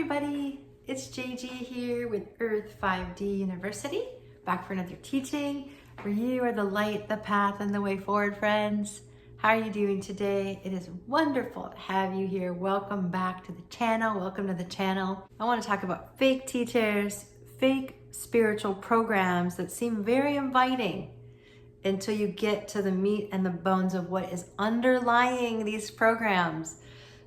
everybody, it's JG here with Earth 5D University, back for another teaching where you are the light, the path, and the way forward, friends. How are you doing today? It is wonderful to have you here. Welcome back to the channel. Welcome to the channel. I want to talk about fake teachers, fake spiritual programs that seem very inviting until you get to the meat and the bones of what is underlying these programs.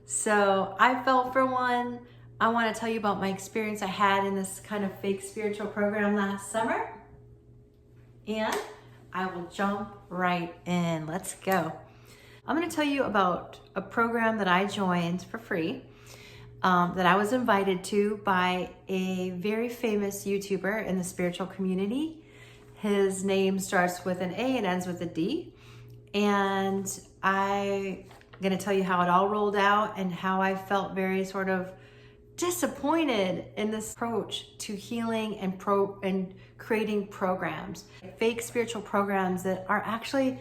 So I fell for one. I want to tell you about my experience I had in this kind of fake spiritual program last summer. And I will jump right in. Let's go. I'm going to tell you about a program that I joined for free, that I was invited to by a very famous YouTuber in the spiritual community. His name starts with an A and ends with a D. And I'm going to tell you how it all rolled out and how I felt very sort of disappointed in this approach to healing and creating programs, fake spiritual programs that are actually,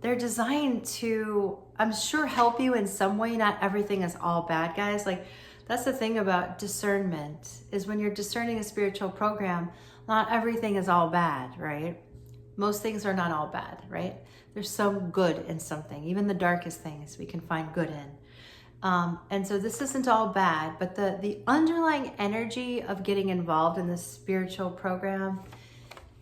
they're designed to, I'm sure, help you in some way. Not everything is all bad, guys. Like, that's the thing about discernment, is when you're discerning a spiritual program, not everything is all bad, right? Most things are not all bad, right? There's some good in something. Even the darkest things we can find good in. And so this isn't all bad, but the underlying energy of getting involved in this spiritual program,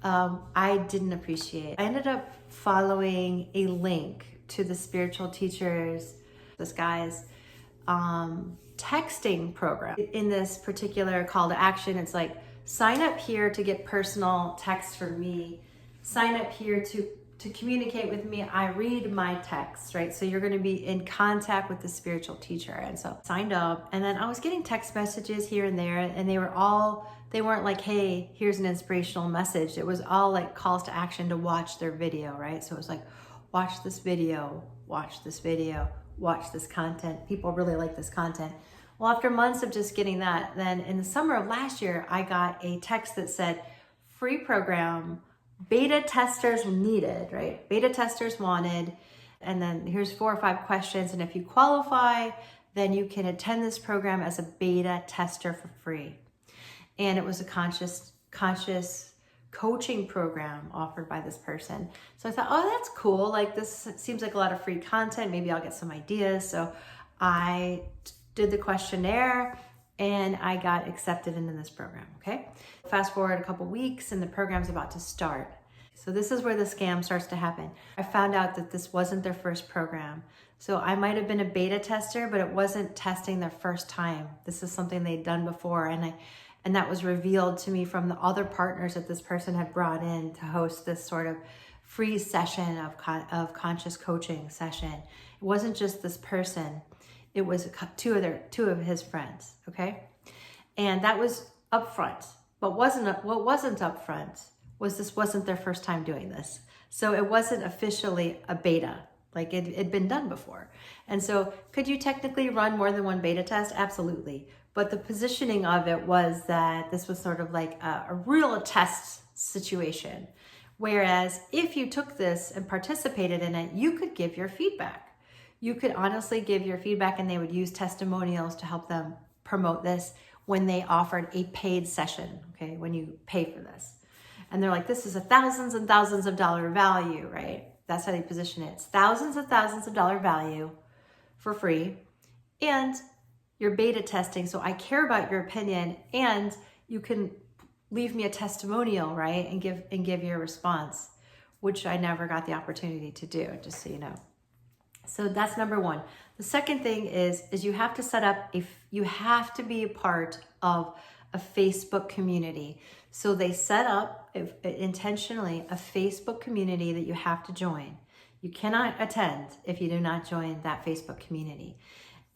I didn't appreciate. I ended up following a link to the spiritual teachers, this guy's texting program. In this particular call to action, it's like, sign up here to get personal texts from me. Sign up here to communicate with me. I read my texts, right? So you're going to be in contact with the spiritual teacher. And so I signed up, and then I was getting text messages here and there, and they weren't like, hey, here's an inspirational message. It was all like calls to action to watch their video, right? So it was like, watch this video, watch this video, watch this content. People really like this content. Well, after months of just getting that, then in the summer of last year, I got a text that said, free program, beta testers needed, right? Beta testers wanted. And then here's 4 or 5 questions. And if you qualify, then you can attend this program as a beta tester for free. And it was a conscious coaching program offered by this person. So I thought, oh, that's cool. Like, this seems like a lot of free content. Maybe I'll get some ideas. So I did the questionnaire and I got accepted into this program, okay? Fast forward a couple weeks and the program's about to start. So this is where the scam starts to happen. I found out that this wasn't their first program. So I might have been a beta tester, but it wasn't testing their first time. This is something they'd done before, and that was revealed to me from the other partners that this person had brought in to host this sort of free session of conscious coaching session. It wasn't just this person. It was two of his friends, okay? And that was upfront. But what wasn't upfront was this wasn't their first time doing this. So it wasn't officially a beta, like it'd been done before. And so could you technically run more than one beta test? Absolutely. But the positioning of it was that this was sort of like a real test situation. Whereas if you took this and participated in it, you could give your feedback. You could honestly give your feedback, and they would use testimonials to help them promote this when they offered a paid session, okay, when you pay for this. And they're like, this is a thousands and thousands of dollar value, right? That's how they position it. It's thousands of dollar value for free. And you're beta testing, so I care about your opinion, and you can leave me a testimonial, right? And give your response, which I never got the opportunity to do, just so you know. So that's number one. The second thing is you have to set up you have to be a part of a Facebook community. So they set up intentionally a Facebook community that you have to join. You cannot attend if you do not join that Facebook community.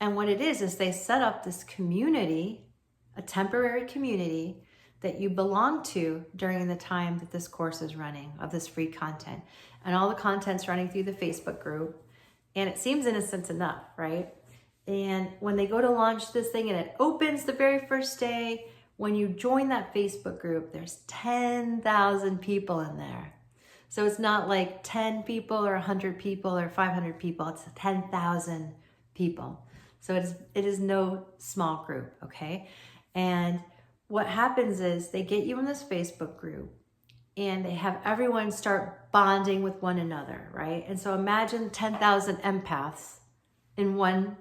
And what it is they set up this community, a temporary community that you belong to during the time that this course is running, of this free content. And all the content's running through the Facebook group. And it seems innocent enough, right? And when they go to launch this thing and it opens the very first day, when you join that Facebook group, there's 10,000 people in there. So it's not like 10 people or 100 people or 500 people, it's 10,000 people. So it is no small group, okay? And what happens is they get you in this Facebook group and they have everyone start bonding with one another, right? And so imagine 10,000 empaths in one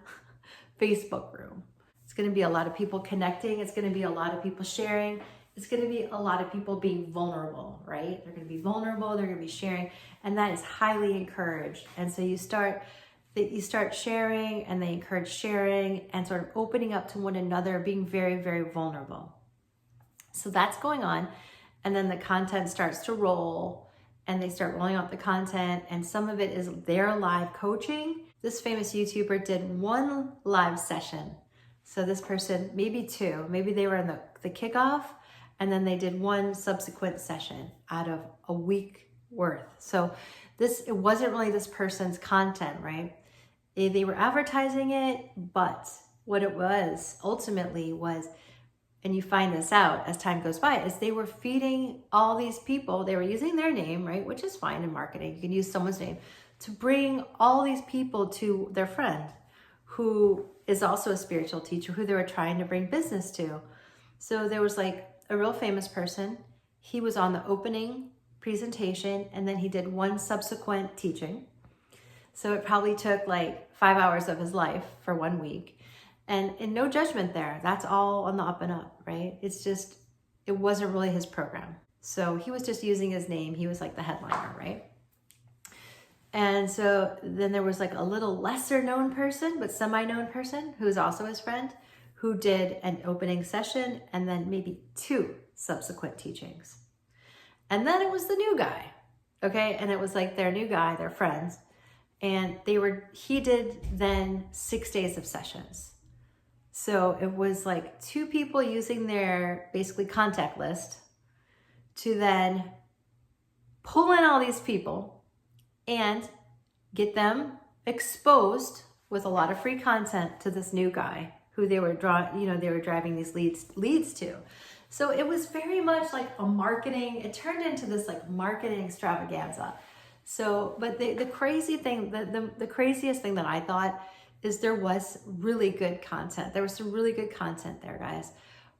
Facebook room. It's going to be a lot of people connecting. It's going to be a lot of people sharing. It's going to be a lot of people being vulnerable, right? They're going to be vulnerable. They're going to be sharing, and that is highly encouraged. And so you start sharing, and they encourage sharing and sort of opening up to one another, being very, very vulnerable. So that's going on. And then the content starts to roll, and they start rolling out the content, and some of it is their live coaching. This famous YouTuber did one live session. So this person, maybe two, maybe they were in the kickoff, and then they did one subsequent session out of a week worth. So it wasn't really this person's content, right? They were advertising it, but what it was ultimately was, and you find this out as time goes by, is they were feeding all these people. They were using their name, right? Which is fine in marketing. You can use someone's name to bring all these people to their friend who is also a spiritual teacher who they were trying to bring business to. So there was like a real famous person. He was on the opening presentation, and then he did one subsequent teaching. So it probably took like 5 hours of his life for 1 week. And no judgment there. That's all on the up and up, right? It's just, it wasn't really his program. So he was just using his name. He was like the headliner, right? And so then there was like a little lesser known person, but semi-known person who's also his friend, who did an opening session and then maybe 2 subsequent teachings. And then it was the new guy, okay? And it was like their new guy, their friends. And he did then 6 days of sessions. So it was like 2 people using their basically contact list to then pull in all these people and get them exposed with a lot of free content to this new guy who they were driving these leads to. So it was very much like a marketing, it turned into this like marketing extravaganza. So, but the crazy thing, the craziest thing that I thought is there was really good content. There was some really good content there, guys.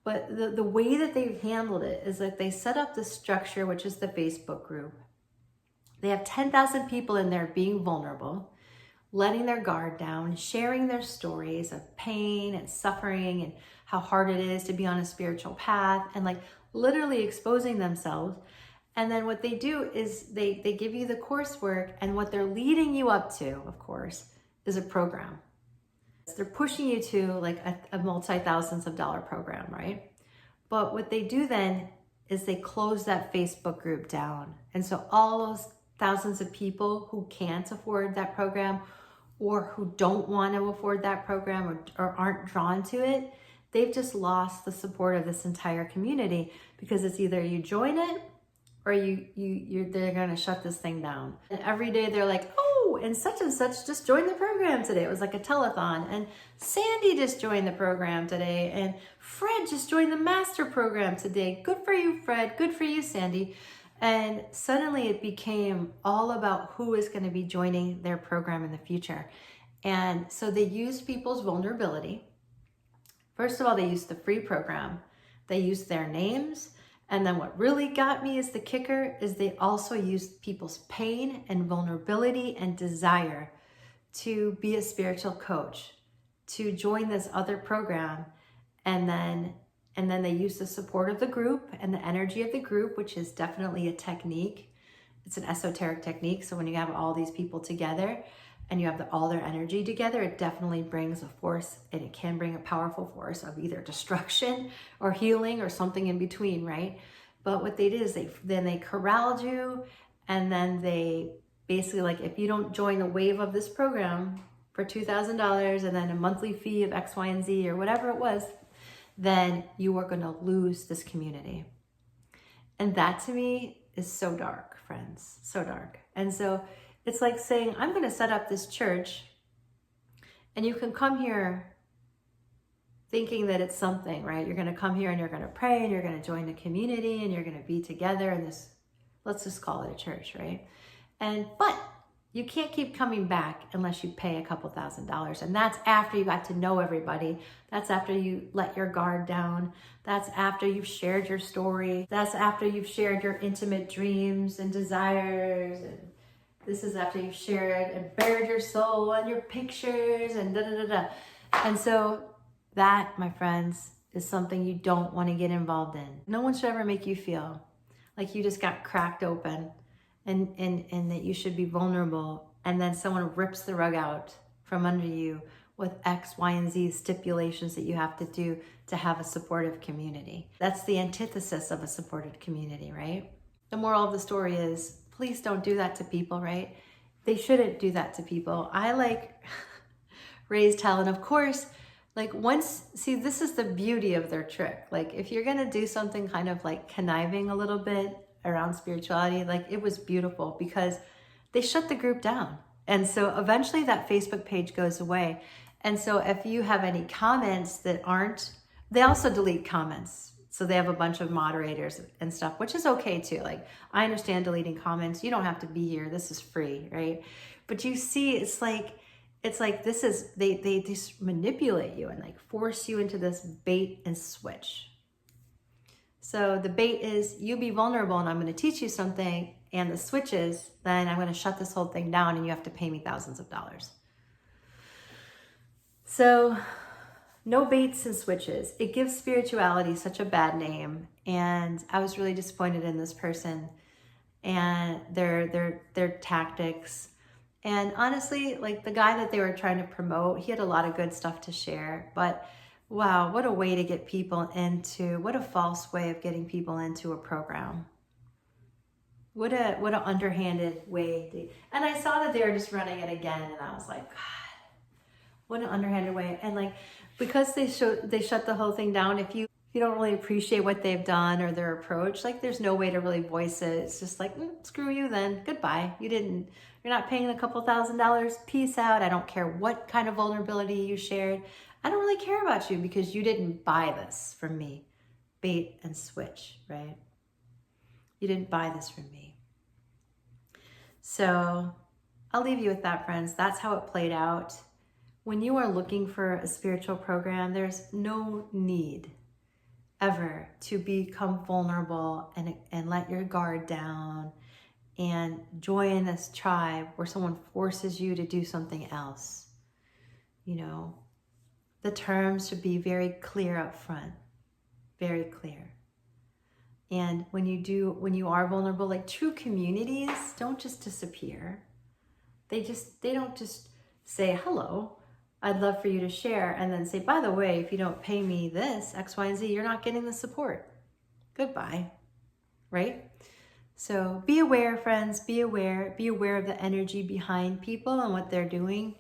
But the way that they've handled it is that they set up the structure, which is the Facebook group. They have 10,000 people in there being vulnerable, letting their guard down, sharing their stories of pain and suffering and how hard it is to be on a spiritual path, and like literally exposing themselves. And then what they do is they give you the coursework, and what they're leading you up to, of course, is a program. They're pushing you to like a multi-thousands of dollar program, right? But what they do then is they close that Facebook group down. And so all those thousands of people who can't afford that program, or who don't want to afford that program, or aren't drawn to it, they've just lost the support of this entire community, because it's either you join it or they're going to shut this thing down. And every day they're like, oh, and such just joined the program today. It was like a telethon. And Sandy just joined the program today. And Fred just joined the master program today. Good for you, Fred. Good for you, Sandy. And suddenly it became all about who is going to be joining their program in the future. And so they used people's vulnerability. First of all, they used the free program. They used their names. And then what really got me is the kicker is they also used people's pain and vulnerability and desire to be a spiritual coach, to join this other program. And then they use the support of the group and the energy of the group, which is definitely a technique. It's an esoteric technique. So when you have all these people together and you have all their energy together, it definitely brings a force, and it can bring a powerful force of either destruction or healing or something in between, right? But what they did is they corralled you, and then they basically, like, if you don't join the wave of this program for $2,000 and then a monthly fee of X, Y, and Z or whatever it was, then you are going to lose this community. And that to me is so dark, friends, so dark. And so it's like saying, I'm going to set up this church, and you can come here thinking that it's something, right? You're going to come here and you're going to pray and you're going to join the community and you're going to be together in this, let's just call it a church, right? But you can't keep coming back unless you pay a couple $1,000s. And that's after you got to know everybody. That's after you let your guard down. That's after you've shared your story. That's after you've shared your intimate dreams and desires. And this is after you've shared and bared your soul and your pictures and da da da da. And so that, my friends, is something you don't want to get involved in. No one should ever make you feel like you just got cracked open and that you should be vulnerable, and then someone rips the rug out from under you with X, Y, and Z stipulations that you have to do to have a supportive community. That's the antithesis of a supported community, right? The moral of the story is, please don't do that to people, right? They shouldn't do that to people. I raised hell, and of course, see, this is the beauty of their trick. Like, if you're gonna do something kind of like conniving a little bit around spirituality, it was beautiful because they shut the group down. And so eventually that Facebook page goes away. And so if you have any comments that aren't, they also delete comments. So they have a bunch of moderators and stuff, which is okay too. I understand deleting comments. You don't have to be here. This is free, right? But you see, it's like they just manipulate you and force you into this bait and switch. So the bait is, you be vulnerable and I'm going to teach you something, and the switch is, then I'm going to shut this whole thing down and you have to pay me thousands of dollars. So no baits and switches. It gives spirituality such a bad name, and I was really disappointed in this person and their tactics. And honestly, the guy that they were trying to promote, he had a lot of good stuff to share, but wow, what a way to get people what a false way of getting people into a program. What an underhanded way. And I saw that they were just running it again, and I was like, God, what an underhanded way. And because they shut the whole thing down, if you don't really appreciate what they've done or their approach, there's no way to really voice it. It's just screw you then, goodbye. You're not paying a couple $1,000s, peace out. I don't care what kind of vulnerability you shared. I don't really care about you because you didn't buy this from me. Bait and switch, right? You didn't buy this from me. So I'll leave you with that, friends. That's how it played out. When you are looking for a spiritual program, there's no need ever to become vulnerable and let your guard down and join this tribe where someone forces you to do something else. The terms should be very clear up front, very clear. And when you are vulnerable, true communities don't just disappear. They don't just say, hello, I'd love for you to share, and then say, by the way, if you don't pay me this, X, Y, and Z, you're not getting the support. Goodbye, right? So be aware, friends, be aware of the energy behind people and what they're doing.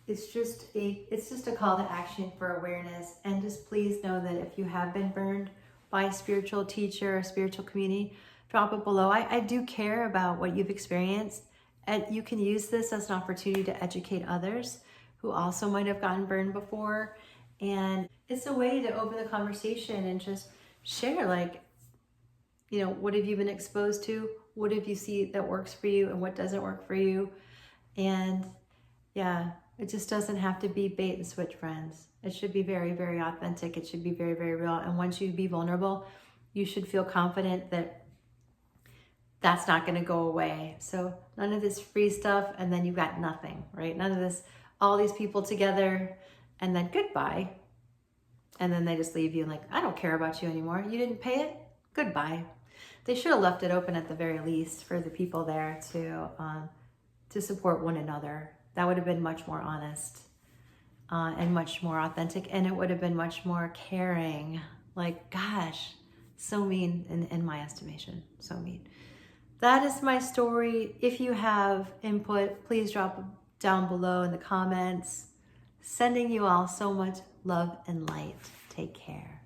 It's just a call to action for awareness. And just please know that if you have been burned by a spiritual teacher or a spiritual community, drop it below. I do care about what you've experienced, and you can use this as an opportunity to educate others who also might have gotten burned before. And it's a way to open the conversation and just share, what have you been exposed to? What have you seen that works for you and what doesn't work for you? And yeah, it just doesn't have to be bait and switch, friends. It should be very, very authentic. It should be very, very real. And once you be vulnerable, you should feel confident that that's not going to go away. So none of this free stuff and then you've got nothing, right? None of this, all these people together and then goodbye. And then they just leave you I don't care about you anymore. You didn't pay it? Goodbye. They should have left it open at the very least for the people there to support one another. That would have been much more honest and much more authentic, and it would have been much more caring. Gosh, so mean in my estimation, so mean. That is my story. If you have input, please drop down below in the comments. Sending you all so much love and light. Take care.